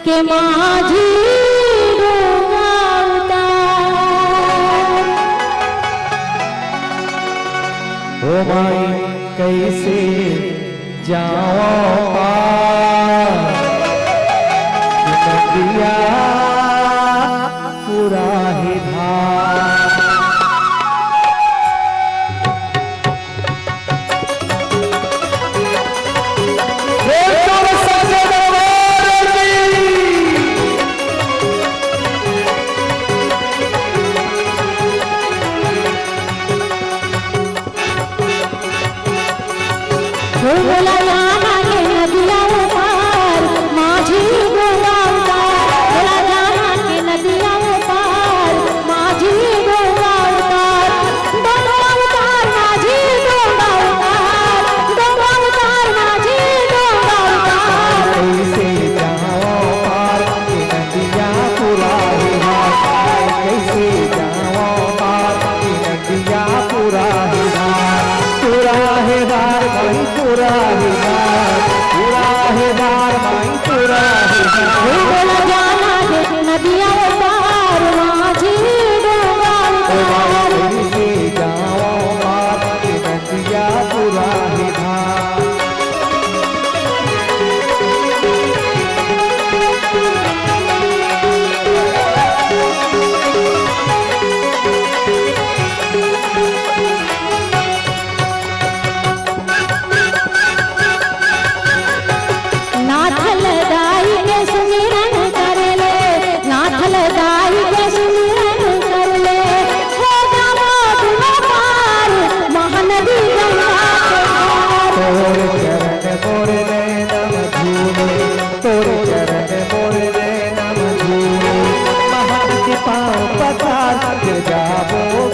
के माझी डोंगावता ओ माई कैसे जाओ नदिया पूरा ही बोला जाना के नदिया पार माझी डोंगावता बोला जाना के नदिया पार माझी डोंगावता डोंगावतार माझी डोंगावतार डोंगावतार माझी डोंगावतार कैसे जाओ पार नदिया पूरा ही कैसे जाओ पार नदिया पूरा ही पूरा है बार माई पूरा है बार माई पूरा है बोला जाना के नदिया पार माझी डोंगावतार कैसे जाओ पार नदिया पूरा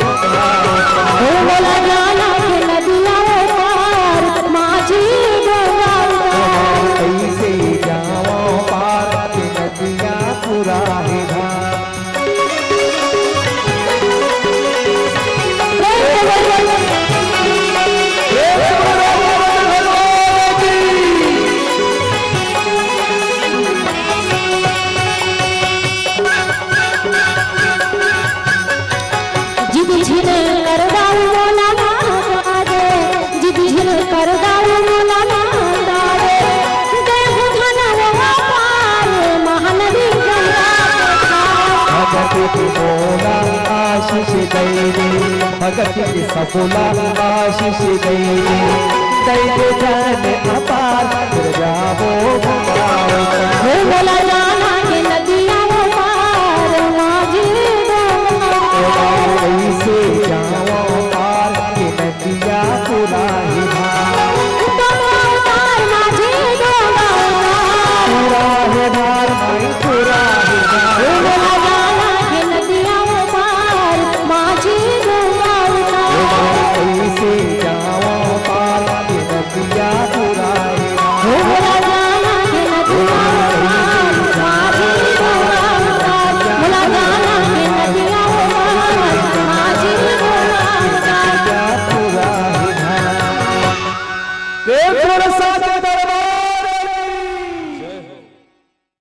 है बोला जाना के नदिया पार माझी डोंगावतार कैसे जाओ पार नदिया पूरा है जिद झिल कर दाऊ बोला ना दे जिद झिल कर दाऊ बोला ना दे देह धनवा पार महानदी गंगा भगत की बोला आशीष दैवी भगत की सफुला आशीष दैवी दैव जान अपार जाबो बोला